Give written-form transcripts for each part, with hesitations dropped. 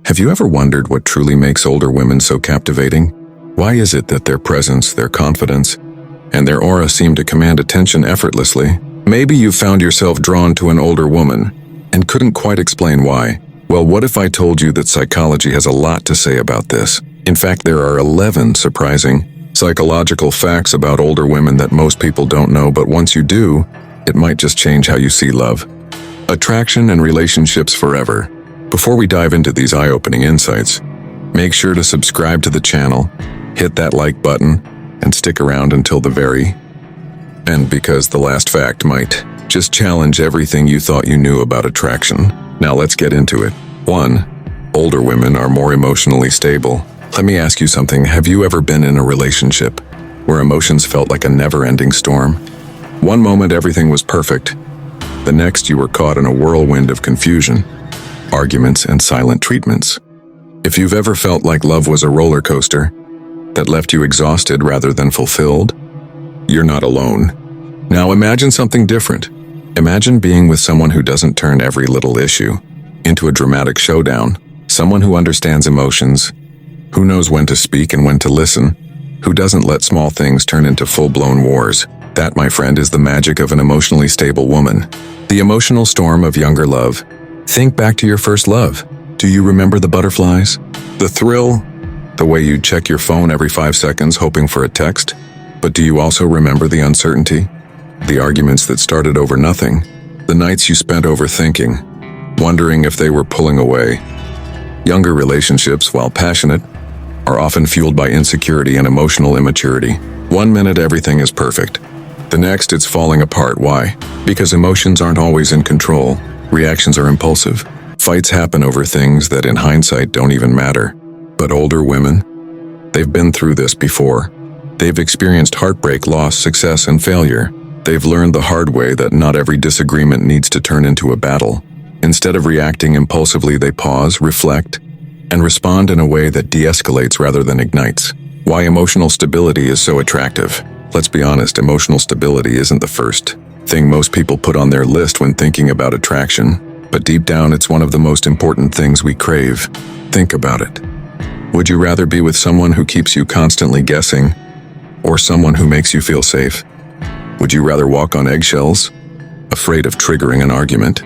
Have you ever wondered what truly makes older women so captivating? Why is it that their presence, their confidence, and their aura seem to command attention effortlessly? Maybe you found yourself drawn to an older woman and couldn't quite explain why. Well, what if I told you that psychology has a lot to say about this? In fact, there are 11 surprising psychological facts about older women that most people don't know, but once you do, it might just change how you see love, attraction, and relationships forever. Before we dive into these eye-opening insights, make sure to subscribe to the channel, hit that like button, and stick around until the very end, because the last fact might just challenge everything you thought you knew about attraction. Now let's get into it. 1. Older women are more emotionally stable. Let me ask you something. Have you ever been in a relationship where emotions felt like a never-ending storm? One moment everything was perfect. The next you were caught in a whirlwind of confusion, arguments, and silent treatments. If you've ever felt like love was a roller coaster that left you exhausted rather than fulfilled, you're not alone. Now imagine something different. Imagine being with someone who doesn't turn every little issue into a dramatic showdown. Someone who understands emotions, who knows when to speak and when to listen, who doesn't let small things turn into full-blown wars. That, my friend, is the magic of an emotionally stable woman. The emotional storm of younger love. Think back to your first love. Do you remember the butterflies? The thrill? The way you'd check your phone every 5 seconds hoping for a text? But do you also remember the uncertainty? The arguments that started over nothing? The nights you spent overthinking, wondering if they were pulling away? Younger relationships, while passionate, are often fueled by insecurity and emotional immaturity. One minute everything is perfect. The next it's falling apart. Why? Because emotions aren't always in control. Reactions are impulsive. Fights happen over things that in hindsight don't even matter. But older women, they've been through this before. They've experienced heartbreak, loss, success, and failure. They've learned the hard way that not every disagreement needs to turn into a battle. Instead of reacting impulsively, they pause, reflect, and respond in a way that de-escalates rather than ignites. Why emotional stability is so attractive. Let's be honest, emotional stability isn't the first thing most people put on their list when thinking about attraction, but deep down it's one of the most important things we crave. Think about it. Would you rather be with someone who keeps you constantly guessing, or someone who makes you feel safe? Would you rather walk on eggshells, afraid of triggering an argument,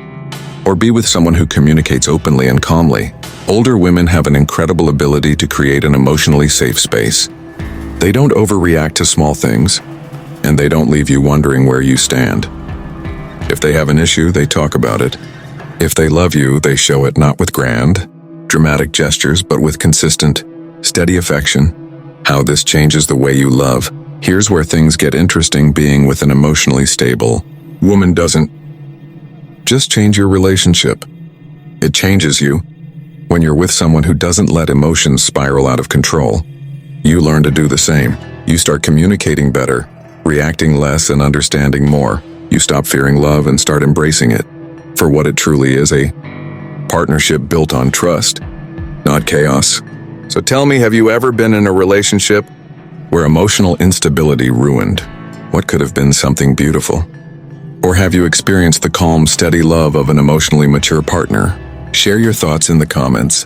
or be with someone who communicates openly and calmly? Older women have an incredible ability to create an emotionally safe space. They don't overreact to small things, and they don't leave you wondering where you stand. If they have an issue, they talk about it. If they love you, they show it, not with grand, dramatic gestures, but with consistent, steady affection. How this changes the way you love. Here's where things get interesting. Being with an emotionally stable woman doesn't just change your relationship. It changes you. When you're with someone who doesn't let emotions spiral out of control, you learn to do the same. You start communicating better, reacting less, and understanding more. You stop fearing love and start embracing it for what it truly is, a partnership built on trust, not chaos. So tell me, have you ever been in a relationship where emotional instability ruined what could have been something beautiful? Or have you experienced the calm, steady love of an emotionally mature partner? Share your thoughts in the comments.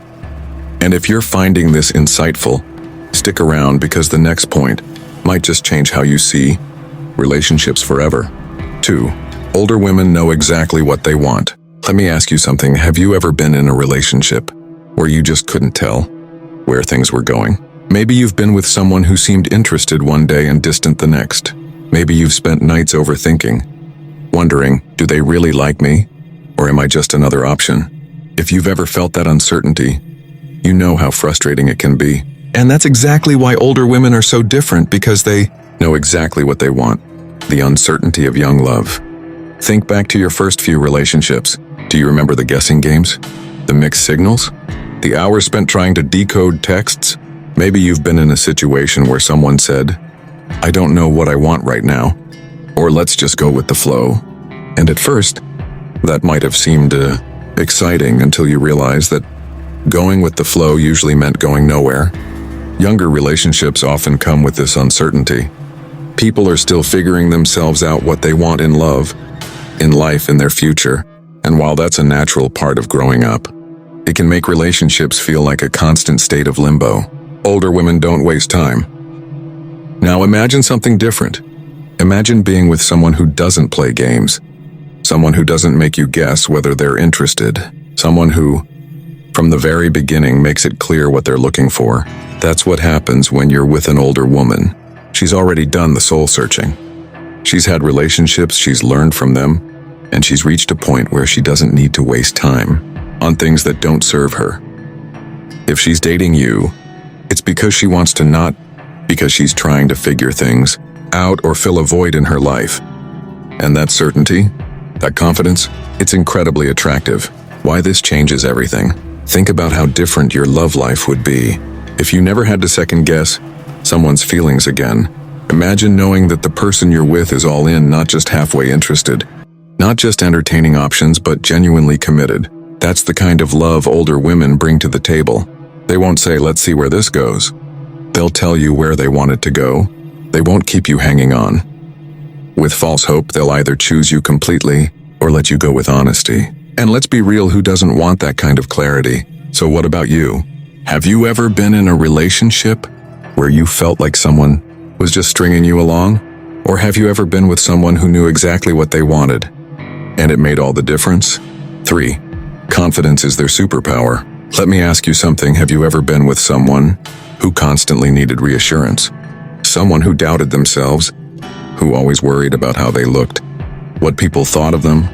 And if you're finding this insightful, stick around, because the next point might just change how you see relationships forever. 2. Older women know exactly what they want. Let me ask you something. Have you ever been in a relationship where you just couldn't tell where things were going? Maybe you've been with someone who seemed interested one day and distant the next. Maybe you've spent nights overthinking, wondering, do they really like me? Or am I just another option? If you've ever felt that uncertainty, you know how frustrating it can be. And that's exactly why older women are so different, because they know exactly what they want. The uncertainty of young love. Think back to your first few relationships. Do you remember the guessing games? The mixed signals? The hours spent trying to decode texts? Maybe you've been in a situation where someone said, I don't know what I want right now, or let's just go with the flow. And at first, that might have seemed exciting until you realize that going with the flow usually meant going nowhere. Younger relationships often come with this uncertainty. People are still figuring themselves out, what they want in love, in life, in their future. And while that's a natural part of growing up, It can make relationships feel like a constant state of limbo. Older women don't waste time. Now imagine something different. Imagine being with someone who doesn't play games. Someone who doesn't make you guess whether they're interested. Someone who, from the very beginning, makes it clear what they're looking for. That's what happens when you're with an older woman. She's already done the soul searching. She's had relationships, she's learned from them, and she's reached a point where she doesn't need to waste time on things that don't serve her. If she's dating you, it's because she wants to, not because she's trying to figure things out or fill a void in her life. And that certainty, that confidence, it's incredibly attractive. Why this changes everything. Think about how different your love life would be if you never had to second guess someone's feelings again. Imagine knowing that the person you're with is all in, not just halfway interested. Not just entertaining options, but genuinely committed. That's the kind of love older women bring to the table. They won't say, let's see where this goes. They'll tell you where they want it to go. They won't keep you hanging on. With false hope, they'll either choose you completely or let you go with honesty. And let's be real, who doesn't want that kind of clarity? So what about you? Have you ever been in a relationship where you felt like someone was just stringing you along? Or have you ever been with someone who knew exactly what they wanted, and it made all the difference? 3. Confidence is their superpower. Let me ask you something. Have you ever been with someone who constantly needed reassurance? Someone who doubted themselves, who always worried about how they looked, what people thought of them,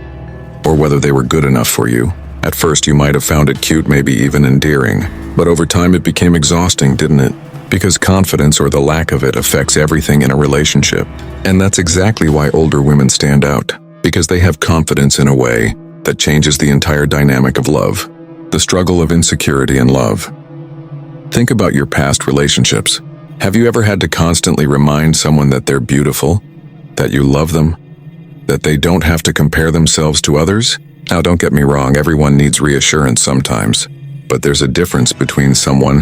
or whether they were good enough for you. At first you might have found it cute, maybe even endearing, but over time it became exhausting, didn't it? Because confidence, or the lack of it, affects everything in a relationship. And that's exactly why older women stand out, because they have confidence in a way that changes the entire dynamic of love. The struggle of insecurity and love. Think about your past relationships. Have you ever had to constantly remind someone that they're beautiful, that you love them, that they don't have to compare themselves to others? Now, don't get me wrong, everyone needs reassurance sometimes, but there's a difference between someone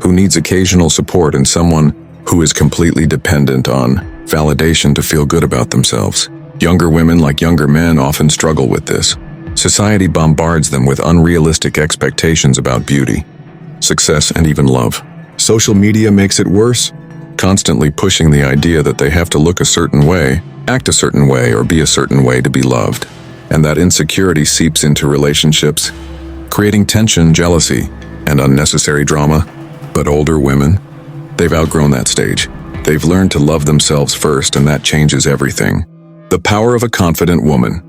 who needs occasional support and someone who is completely dependent on validation to feel good about themselves. Younger women, like younger men, often struggle with this. Society bombards them with unrealistic expectations about beauty, success, and even love. Social media makes it worse, constantly pushing the idea that they have to look a certain way, act a certain way, or be a certain way to be loved. And that insecurity seeps into relationships, creating tension, jealousy, and unnecessary drama. But older women, they've outgrown that stage. They've learned to love themselves first, and that changes everything. The power of a confident woman.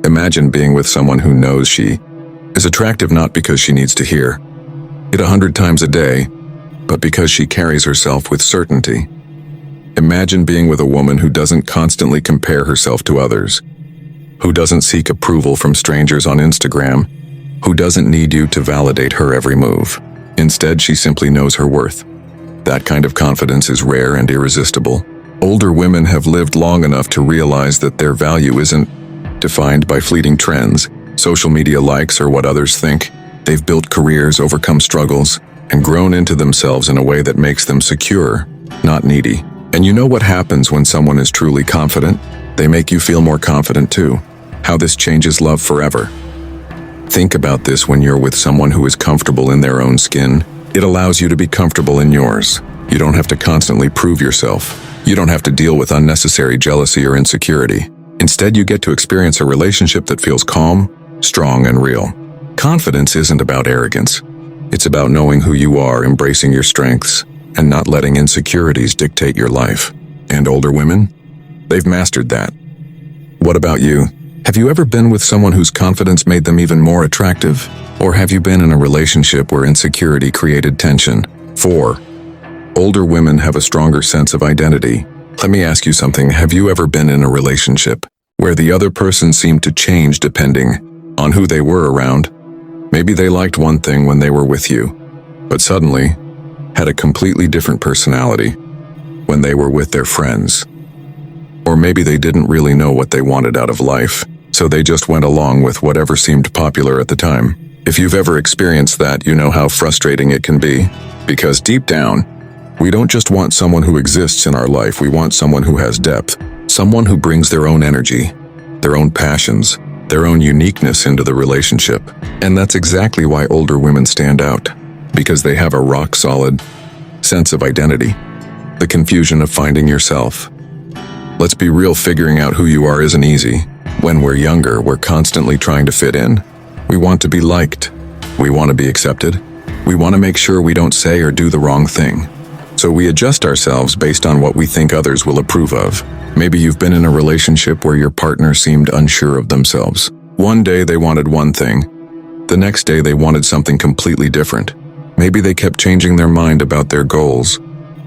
Imagine being with someone who knows she is attractive not because she needs to hear it 100 times a day, but because she carries herself with certainty. Imagine being with a woman who doesn't constantly compare herself to others, who doesn't seek approval from strangers on Instagram, who doesn't need you to validate her every move. Instead, she simply knows her worth. That kind of confidence is rare and irresistible. Older women have lived long enough to realize that their value isn't defined by fleeting trends, social media likes, or what others think. They've built careers, overcome struggles, and grown into themselves in a way that makes them secure, not needy. And you know what happens when someone is truly confident? They make you feel more confident too. How this changes love forever. Think about this: when you're with someone who is comfortable in their own skin, it allows you to be comfortable in yours. You don't have to constantly prove yourself. You don't have to deal with unnecessary jealousy or insecurity. Instead, you get to experience a relationship that feels calm, strong, and real. Confidence isn't about arrogance. It's about knowing who you are, embracing your strengths, and not letting insecurities dictate your life. And older women? They've mastered that. What about you? Have you ever been with someone whose confidence made them even more attractive? Or have you been in a relationship where insecurity created tension? 4. Older women have a stronger sense of identity. Let me ask you something. Have you ever been in a relationship where the other person seemed to change depending on who they were around? Maybe they liked one thing when they were with you, but suddenly had a completely different personality when they were with their friends. Or maybe they didn't really know what they wanted out of life, so they just went along with whatever seemed popular at the time. If you've ever experienced that, you know how frustrating it can be, because deep down, we don't just want someone who exists in our life, we want someone who has depth, someone who brings their own energy, their own passions, their own uniqueness into the relationship. And that's exactly why older women stand out, because they have a rock-solid sense of identity. The confusion of finding yourself. Let's be real, figuring out who you are isn't easy. When we're younger, we're constantly trying to fit in. We want to be liked. We want to be accepted. We want to make sure we don't say or do the wrong thing. So we adjust ourselves based on what we think others will approve of. Maybe you've been in a relationship where your partner seemed unsure of themselves. One day they wanted one thing. The next day they wanted something completely different. Maybe they kept changing their mind about their goals,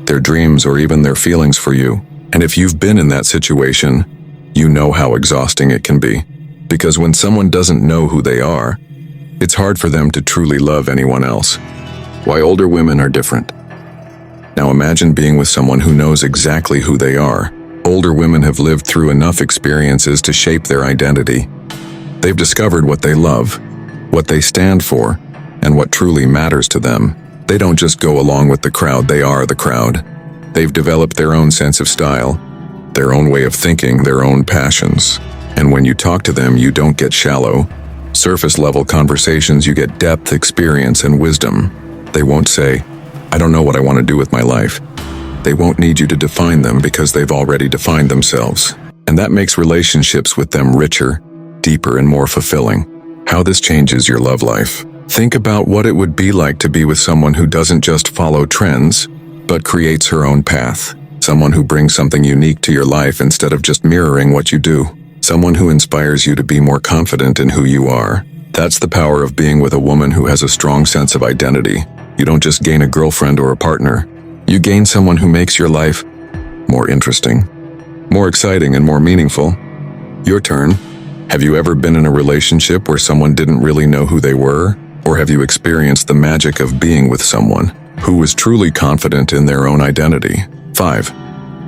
their dreams, or even their feelings for you. And if you've been in that situation, you know how exhausting it can be. Because when someone doesn't know who they are, it's hard for them to truly love anyone else. Why older women are different. Now imagine being with someone who knows exactly who they are. Older women have lived through enough experiences to shape their identity. They've discovered what they love, what they stand for, and what truly matters to them. They don't just go along with the crowd, they are the crowd. They've developed their own sense of style, their own way of thinking, their own passions. And when you talk to them, you don't get shallow, surface-level conversations, you get depth, experience, and wisdom. They won't say, "I don't know what I want to do with my life." They won't need you to define them because they've already defined themselves. And that makes relationships with them richer, deeper, and more fulfilling. How this changes your love life. Think about what it would be like to be with someone who doesn't just follow trends, but creates her own path. Someone who brings something unique to your life instead of just mirroring what you do. Someone who inspires you to be more confident in who you are. That's the power of being with a woman who has a strong sense of identity. You don't just gain a girlfriend or a partner. You gain someone who makes your life more interesting, more exciting, and more meaningful. Your turn. Have you ever been in a relationship where someone didn't really know who they were? Or have you experienced the magic of being with someone who is truly confident in their own identity? 5.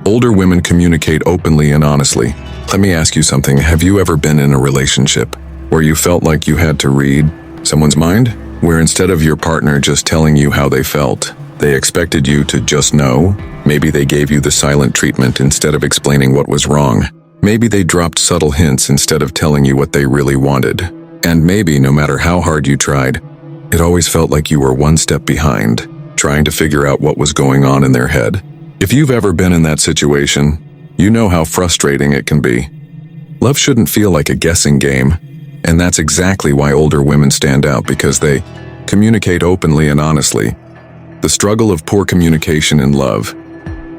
Older women communicate openly and honestly. Let me ask you something. Have you ever been in a relationship where you felt like you had to read someone's mind? Where instead of your partner just telling you how they felt, they expected you to just know? Maybe they gave you the silent treatment instead of explaining what was wrong. Maybe they dropped subtle hints instead of telling you what they really wanted. And maybe, no matter how hard you tried, it always felt like you were one step behind, trying to figure out what was going on in their head. If you've ever been in that situation, you know how frustrating it can be. Love shouldn't feel like a guessing game, and that's exactly why older women stand out, because they communicate openly and honestly. The struggle of poor communication in love.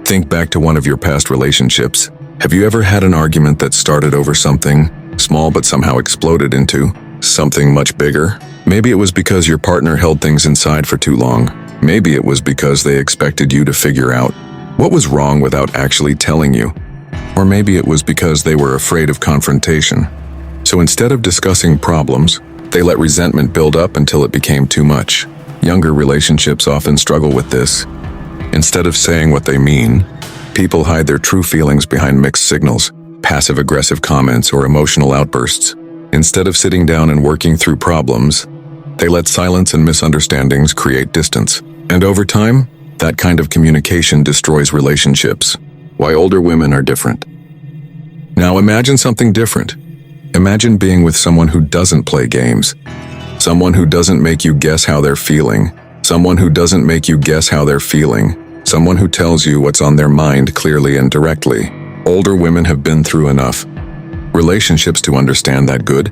Think back to one of your past relationships. Have you ever had an argument that started over something small but somehow exploded into something much bigger? Maybe it was because your partner held things inside for too long. Maybe it was because they expected you to figure out what was wrong without actually telling you. Or maybe it was because they were afraid of confrontation. So instead of discussing problems, they let resentment build up until it became too much. Younger relationships often struggle with this. Instead of saying what they mean, people hide their true feelings behind mixed signals, passive-aggressive comments, or emotional outbursts. Instead of sitting down and working through problems, they let silence and misunderstandings create distance. And over time, that kind of communication destroys relationships. Why older women are different. Now imagine something different. Imagine being with someone who doesn't play games. Someone who doesn't make you guess how they're feeling. Someone who doesn't make you guess how they're feeling. Someone who tells you what's on their mind clearly and directly. Older women have been through enough relationships to understand that good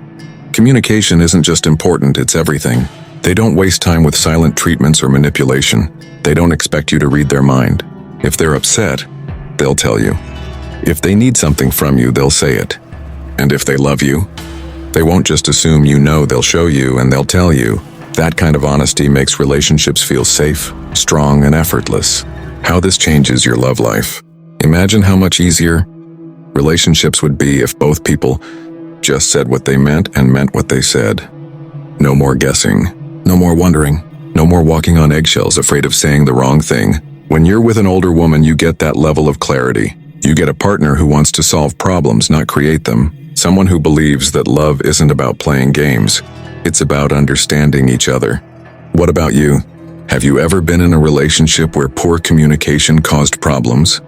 communication isn't just important, it's everything. They don't waste time with silent treatments or manipulation. They don't expect you to read their mind. If they're upset, they'll tell you. If they need something from you, they'll say it. And if they love you, they won't just assume you know, they'll show you and they'll tell you. That kind of honesty makes relationships feel safe, strong, and effortless. How this changes your love life. Imagine how much easier relationships would be if both people just said what they meant and meant what they said. No more guessing, no more wondering, no more walking on eggshells afraid of saying the wrong thing. When you're with an older woman, you get that level of clarity. You get a partner who wants to solve problems, not create them. Someone who believes that love isn't about playing games. It's about understanding each other. What about you? Have you ever been in a relationship where poor communication caused problems?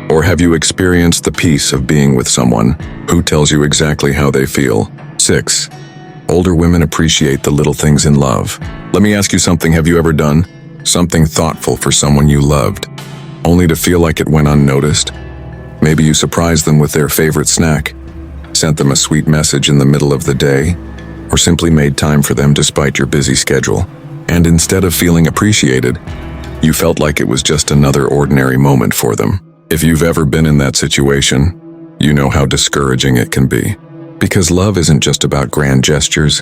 Or have you experienced the peace of being with someone who tells you exactly how they feel, 6. Older women appreciate the little things in love. Let me ask you something. Have you ever done something thoughtful for someone you loved, only to feel like it went unnoticed? Maybe you surprised them with their favorite snack, sent them a sweet message in the middle of the day, or simply made time for them despite your busy schedule. And instead of feeling appreciated, you felt like it was just another ordinary moment for them. If you've ever been in that situation, you know how discouraging it can be. Because love isn't just about grand gestures,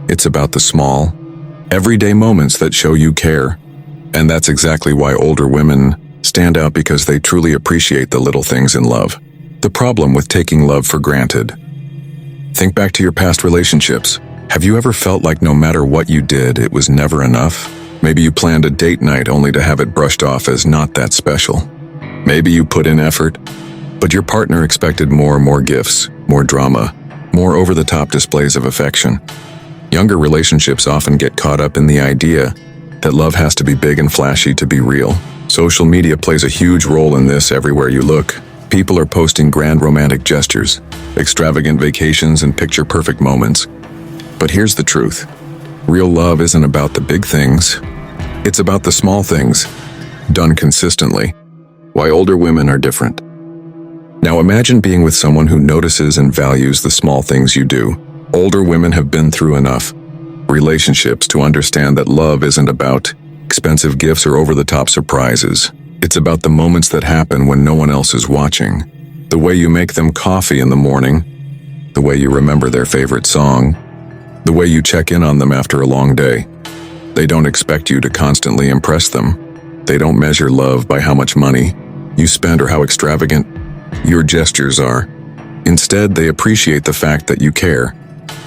it's about the small, everyday moments that show you care. And that's exactly why older women stand out, because they truly appreciate the little things in love. The problem with taking love for granted. Think back to your past relationships. Have you ever felt like no matter what you did, it was never enough? Maybe you planned a date night only to have it brushed off as not that special. Maybe you put in effort, but your partner expected more gifts, more drama, more over-the-top displays of affection. Younger relationships often get caught up in the idea that love has to be big and flashy to be real. Social media plays a huge role in this. Everywhere you look, people are posting grand romantic gestures, extravagant vacations, and picture-perfect moments. But here's the truth. Real love isn't about the big things. It's about the small things, done consistently. Why older women are different. Now imagine being with someone who notices and values the small things you do. Older women have been through enough relationships to understand that love isn't about expensive gifts or over-the-top surprises. It's about the moments that happen when no one else is watching. The way you make them coffee in the morning, the way you remember their favorite song, the way you check in on them after a long day. They don't expect you to constantly impress them. They don't measure love by how much money you spend or how extravagant your gestures are. Instead, they appreciate the fact that you care.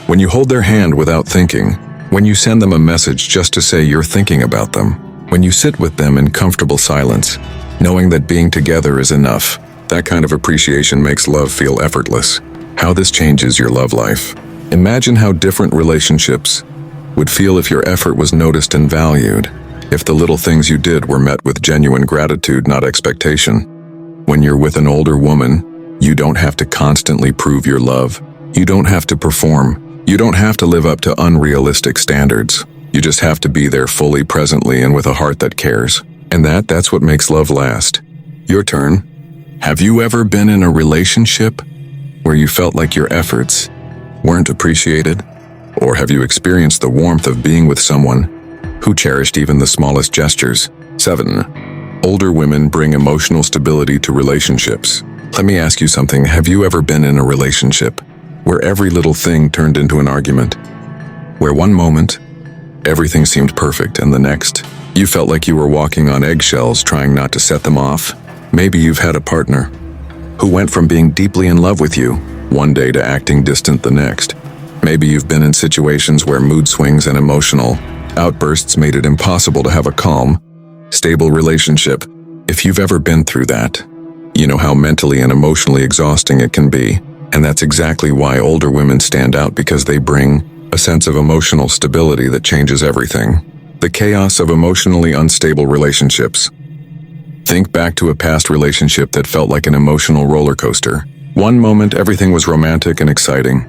When you hold their hand without thinking, when you send them a message just to say you're thinking about them, when you sit with them in comfortable silence, knowing that being together is enough, that kind of appreciation makes love feel effortless. How this changes your love life. Imagine how different relationships would feel if your effort was noticed and valued, if the little things you did were met with genuine gratitude, not expectation. When you're with an older woman, you don't have to constantly prove your love. You don't have to perform. You don't have to live up to unrealistic standards. You just have to be there fully, presently, and with a heart that cares. And that's what makes love last. Your turn. Have you ever been in a relationship where you felt like your efforts weren't appreciated? Or have you experienced the warmth of being with someone who cherished even the smallest gestures? 7. Older women bring emotional stability to relationships. Let me ask you something. Have you ever been in a relationship where every little thing turned into an argument? Where one moment, everything seemed perfect, and the next, you felt like you were walking on eggshells trying not to set them off? Maybe you've had a partner who went from being deeply in love with you one day to acting distant the next. Maybe you've been in situations where mood swings and emotional outbursts made it impossible to have a calm, stable relationship. If you've ever been through that, you know how mentally and emotionally exhausting it can be. And that's exactly why older women stand out, because they bring a sense of emotional stability that changes everything. The chaos of emotionally unstable relationships. Think back to a past relationship that felt like an emotional roller coaster. One moment, everything was romantic and exciting.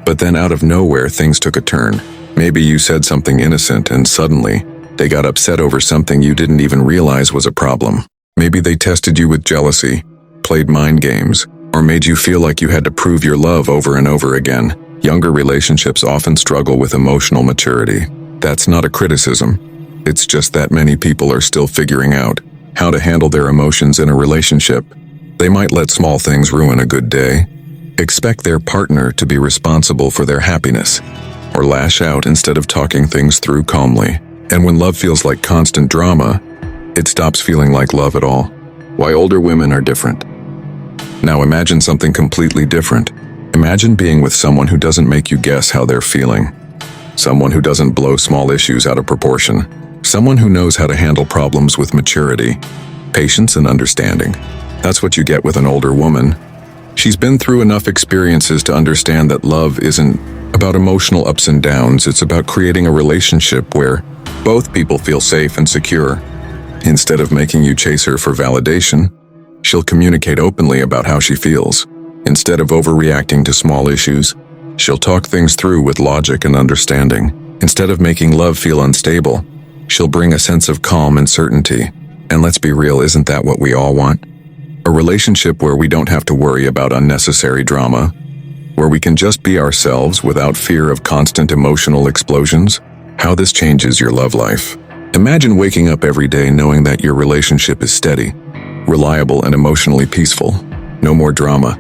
But then out of nowhere, things took a turn. Maybe you said something innocent and suddenly they got upset over something you didn't even realize was a problem. Maybe they tested you with jealousy, played mind games, or made you feel like you had to prove your love over and over again. Younger relationships often struggle with emotional maturity. That's not a criticism. It's just that many people are still figuring out how to handle their emotions in a relationship. They might let small things ruin a good day, expect their partner to be responsible for their happiness, or lash out instead of talking things through calmly. And when love feels like constant drama, it stops feeling like love at all. Why older women are different. Now imagine something completely different. Imagine being with someone who doesn't make you guess how they're feeling. Someone who doesn't blow small issues out of proportion. Someone who knows how to handle problems with maturity, patience, and understanding. That's what you get with an older woman. She's been through enough experiences to understand that love isn't about emotional ups and downs. It's about creating a relationship where both people feel safe and secure. Instead of making you chase her for validation, she'll communicate openly about how she feels. Instead of overreacting to small issues, She'll talk things through with logic and understanding. Instead of making love feel unstable, she'll bring a sense of calm and certainty. And let's be real, isn't that what we all want? A relationship where we don't have to worry about unnecessary drama, where we can just be ourselves without fear of constant emotional explosions. How this changes your love life. Imagine waking up every day knowing that your relationship is steady, reliable, and emotionally peaceful. No more drama,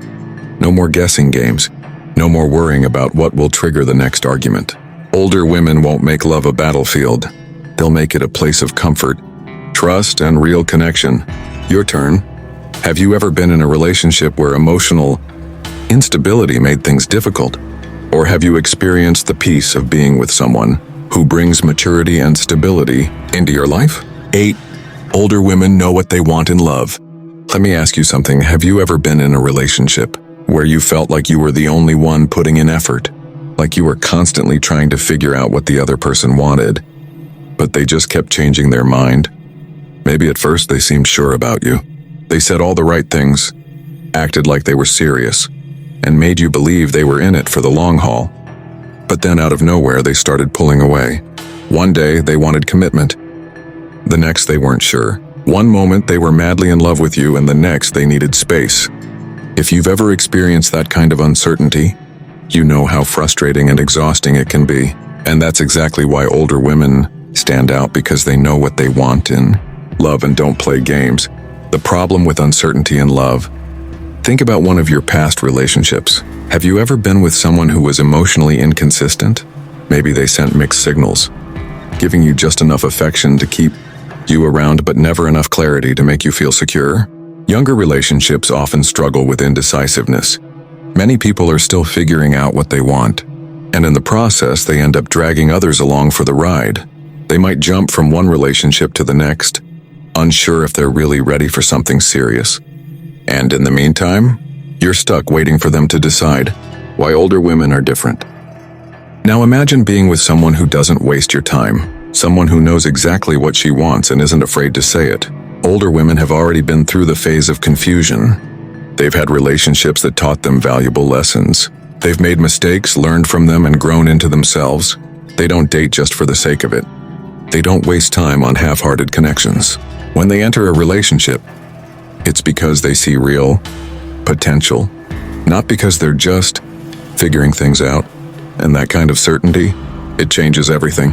no more guessing games, no more worrying about what will trigger the next argument. Older women won't make love a battlefield. They'll make it a place of comfort, trust, and real connection. Your turn. Have you ever been in a relationship where emotional instability made things difficult? Or have you experienced the peace of being with someone who brings maturity and stability into your life? 8. Older women know what they want in love. Let me ask you something. Have you ever been in a relationship where you felt like you were the only one putting in effort? Like you were constantly trying to figure out what the other person wanted, but they just kept changing their mind? Maybe at first they seemed sure about you. They said all the right things, acted like they were serious, and made you believe they were in it for the long haul. But then out of nowhere, they started pulling away. One day, they wanted commitment. The next, they weren't sure. One moment, they were madly in love with you, and the next, they needed space. If you've ever experienced that kind of uncertainty, you know how frustrating and exhausting it can be. And that's exactly why older women stand out, because they know what they want in love and don't play games. The problem with uncertainty in love. Think about one of your past relationships. Have you ever been with someone who was emotionally inconsistent? Maybe they sent mixed signals, giving you just enough affection to keep you around but never enough clarity to make you feel secure. Younger relationships often struggle with indecisiveness. Many people are still figuring out what they want, and in the process they end up dragging others along for the ride. They might jump from one relationship to the next, unsure if they're really ready for something serious. And in the meantime, you're stuck waiting for them to decide. Why older women are different. Now imagine being with someone who doesn't waste your time, someone who knows exactly what she wants and isn't afraid to say it. Older women have already been through the phase of confusion. They've had relationships that taught them valuable lessons. They've made mistakes, learned from them, and grown into themselves. They don't date just for the sake of it. They don't waste time on half-hearted connections. When they enter a relationship, it's because they see real potential, not because they're just figuring things out. And that kind of certainty, it changes everything.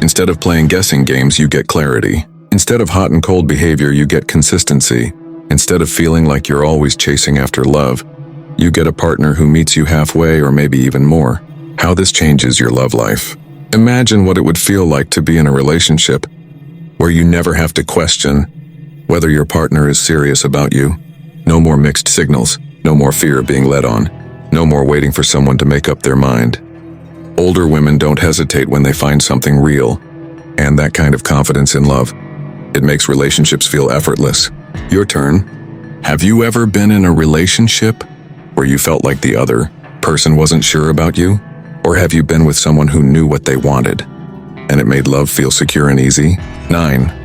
Instead of playing guessing games, you get clarity. Instead of hot and cold behavior, you get consistency. Instead of feeling like you're always chasing after love, you get a partner who meets you halfway or maybe even more. How this changes your love life. Imagine what it would feel like to be in a relationship where you never have to question whether your partner is serious about you. No more mixed signals, no more fear of being led on, no more waiting for someone to make up their mind. Older women don't hesitate when they find something real, and that kind of confidence in love, it makes relationships feel effortless. Your turn. Have you ever been in a relationship where you felt like the other person wasn't sure about you? Or have you been with someone who knew what they wanted, and it made love feel secure and easy? 9.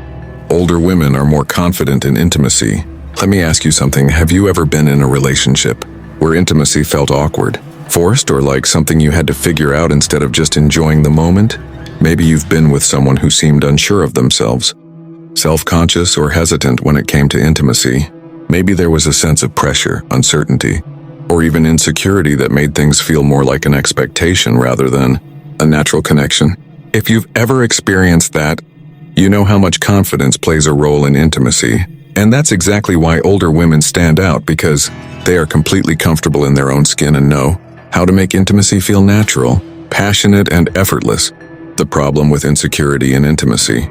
Older women are more confident in intimacy. Let me ask you something. Have you ever been in a relationship where intimacy felt awkward, forced, or like something you had to figure out instead of just enjoying the moment? Maybe you've been with someone who seemed unsure of themselves, self-conscious or hesitant when it came to intimacy. Maybe there was a sense of pressure, uncertainty, or even insecurity that made things feel more like an expectation rather than a natural connection. If you've ever experienced that, you know how much confidence plays a role in intimacy. And that's exactly why older women stand out, because they are completely comfortable in their own skin and know how to make intimacy feel natural, passionate, and effortless. The problem with insecurity in intimacy.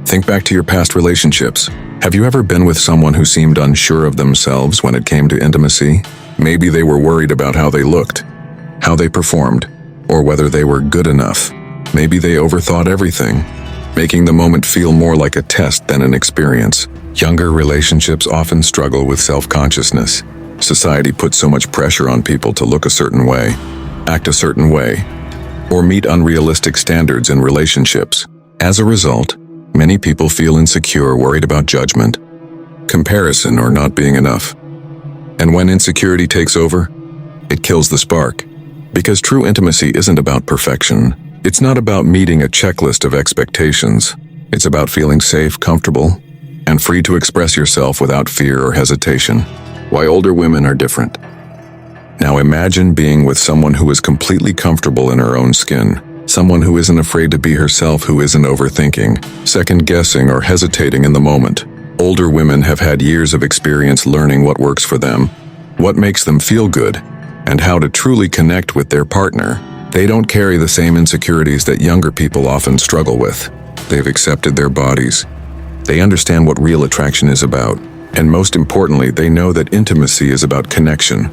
Think back to your past relationships. Have you ever been with someone who seemed unsure of themselves when it came to intimacy? Maybe they were worried about how they looked, how they performed, or whether they were good enough. Maybe they overthought everything, making the moment feel more like a test than an experience. Younger relationships often struggle with self-consciousness. Society puts so much pressure on people to look a certain way, act a certain way, or meet unrealistic standards in relationships. As a result, many people feel insecure, worried about judgment, comparison, or not being enough. And when insecurity takes over, it kills the spark. Because true intimacy isn't about perfection. It's not about meeting a checklist of expectations. It's about feeling safe, comfortable, and free to express yourself without fear or hesitation. Why older women are different. Now imagine being with someone who is completely comfortable in her own skin. Someone who isn't afraid to be herself, who isn't overthinking, second-guessing, or hesitating in the moment. Older women have had years of experience learning what works for them, what makes them feel good, and how to truly connect with their partner. They don't carry the same insecurities that younger people often struggle with. They've accepted their bodies. They understand what real attraction is about. And most importantly, they know that intimacy is about connection,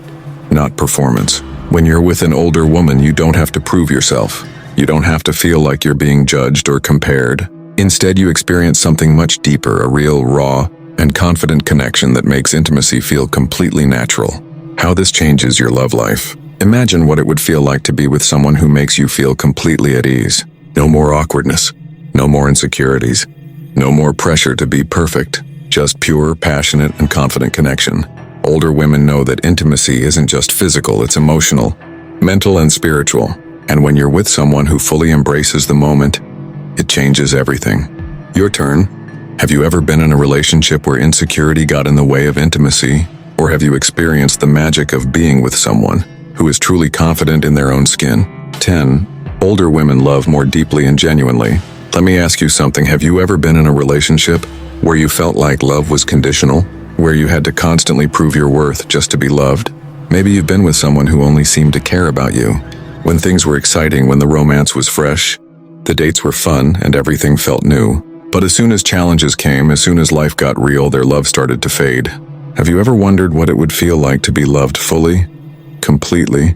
not performance. When you're with an older woman, you don't have to prove yourself. You don't have to feel like you're being judged or compared. Instead, you experience something much deeper, a real, raw, and confident connection that makes intimacy feel completely natural. How this changes your love life. Imagine what it would feel like to be with someone who makes you feel completely at ease. No more awkwardness, no more insecurities, no more pressure to be perfect, just pure, passionate, and confident connection. Older women know that intimacy isn't just physical, it's emotional, mental, and spiritual. And when you're with someone who fully embraces the moment, it changes everything. Your turn. Have you ever been in a relationship where insecurity got in the way of intimacy? Or have you experienced the magic of being with someone who is truly confident in their own skin? 10. Older women love more deeply and genuinely. Let me ask you something. Have you ever been in a relationship where you felt like love was conditional? Where you had to constantly prove your worth just to be loved? Maybe you've been with someone who only seemed to care about you when things were exciting, when the romance was fresh, the dates were fun, and everything felt new. But as soon as challenges came, as soon as life got real, their love started to fade. Have you ever wondered what it would feel like to be loved fully, completely,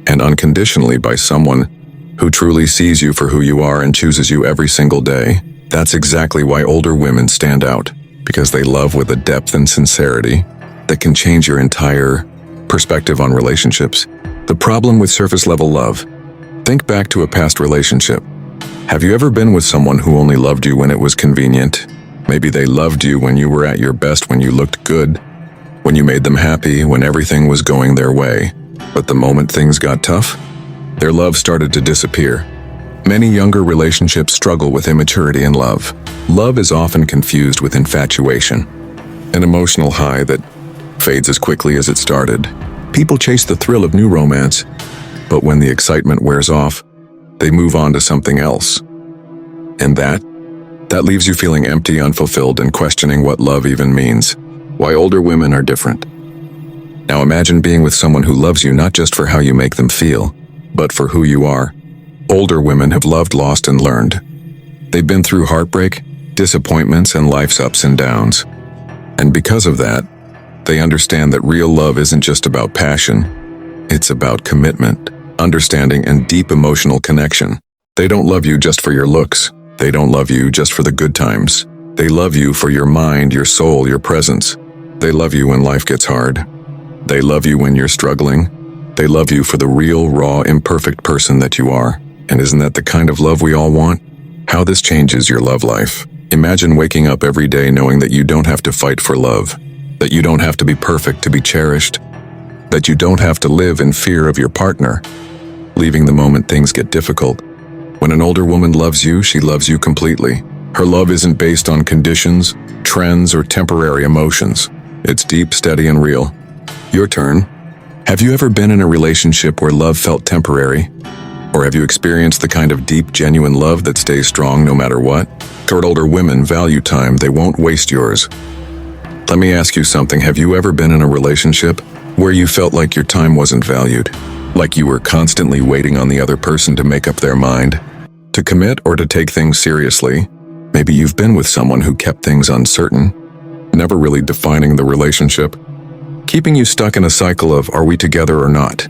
and unconditionally by someone who truly sees you for who you are and chooses you every single day? That's exactly why older women stand out, because they love with a depth and sincerity that can change your entire perspective on relationships. The problem with surface-level love. Think back to a past relationship. Have you ever been with someone who only loved you when it was convenient? Maybe they loved you when you were at your best, when you looked good, when you made them happy, when everything was going their way. But the moment things got tough, their love started to disappear. Many younger relationships struggle with immaturity in love. Love is often confused with infatuation, an emotional high that fades as quickly as it started. People chase the thrill of new romance, but when the excitement wears off, they move on to something else. And that leaves you feeling empty, unfulfilled, and questioning what love even means. Why older women are different. Now imagine being with someone who loves you not just for how you make them feel, but for who you are. Older women have loved, lost, and learned. They've been through heartbreak, disappointments, and life's ups and downs. And because of that, they understand that real love isn't just about passion. It's about commitment, understanding, and deep emotional connection. They don't love you just for your looks. They don't love you just for the good times. They love you for your mind, your soul, your presence. They love you when life gets hard. They love you when you're struggling. They love you for the real, raw, imperfect person that you are. And isn't that the kind of love we all want? How this changes your love life. Imagine waking up every day knowing that you don't have to fight for love, that you don't have to be perfect to be cherished, that you don't have to live in fear of your partner leaving the moment things get difficult. When an older woman loves you, she loves you completely. Her love isn't based on conditions, trends, or temporary emotions. It's deep, steady, and real. Your turn. Have you ever been in a relationship where love felt temporary? Or have you experienced the kind of deep, genuine love that stays strong no matter what? Older women value time, they won't waste yours. Let me ask you something. Have you ever been in a relationship where you felt like your time wasn't valued? Like you were constantly waiting on the other person to make up their mind, to commit, or to take things seriously? Maybe you've been with someone who kept things uncertain, never really defining the relationship, keeping you stuck in a cycle of are we together or not?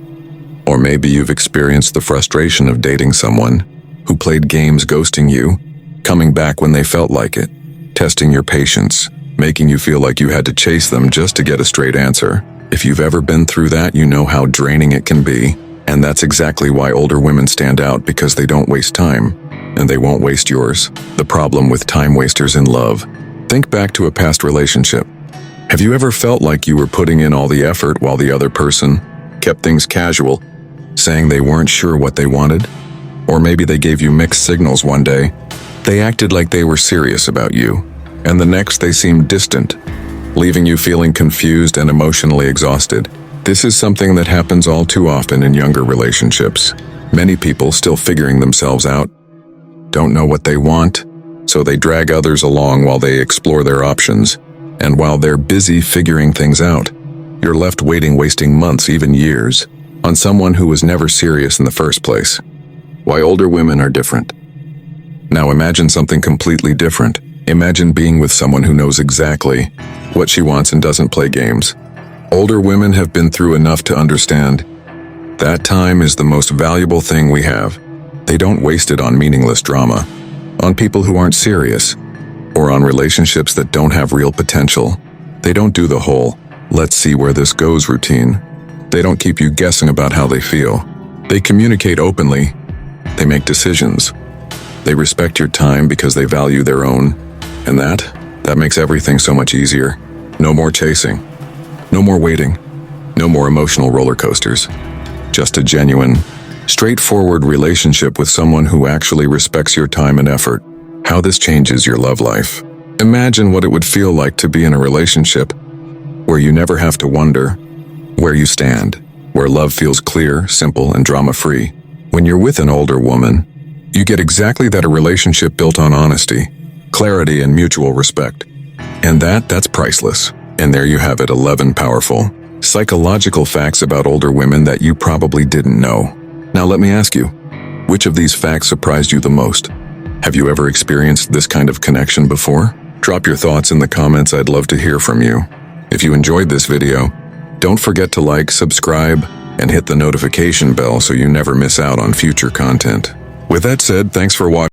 Or maybe you've experienced the frustration of dating someone who played games, ghosting you, coming back when they felt like it, testing your patience, making you feel like you had to chase them just to get a straight answer. If you've ever been through that, you know how draining it can be. And that's exactly why older women stand out, because they don't waste time, and they won't waste yours. The problem with time wasters in love. Think back to a past relationship. Have you ever felt like you were putting in all the effort while the other person kept things casual, saying they weren't sure what they wanted? Or maybe they gave you mixed signals one day. They acted like they were serious about you, and the next they seemed distant, leaving you feeling confused and emotionally exhausted. This is something that happens all too often in younger relationships. Many people, still figuring themselves out, don't know what they want, so they drag others along while they explore their options. And while they're busy figuring things out, you're left waiting, wasting months, even years, on someone who was never serious in the first place. Why older women are different. Now imagine something completely different. Imagine being with someone who knows exactly what she wants and doesn't play games. Older women have been through enough to understand that time is the most valuable thing we have. They don't waste it on meaningless drama, on people who aren't serious, or on relationships that don't have real potential. They don't do the whole, let's see where this goes routine. They don't keep you guessing about how they feel. They communicate openly. They make decisions. They respect your time because they value their own. And that makes everything so much easier. No more chasing. No more waiting. No more emotional roller coasters. Just a genuine, straightforward relationship with someone who actually respects your time and effort. How this changes your love life. Imagine what it would feel like to be in a relationship where you never have to wonder where you stand, where love feels clear, simple, and drama-free. When you're with an older woman, you get exactly that, a relationship built on honesty, clarity, and mutual respect. And that's priceless. And there you have it, 11 powerful psychological facts about older women that you probably didn't know. Now let me ask you, which of these facts surprised you the most? Have you ever experienced this kind of connection before? Drop your thoughts in the comments, I'd love to hear from you. If you enjoyed this video, don't forget to like, subscribe, and hit the notification bell so you never miss out on future content. With that said, thanks for watching.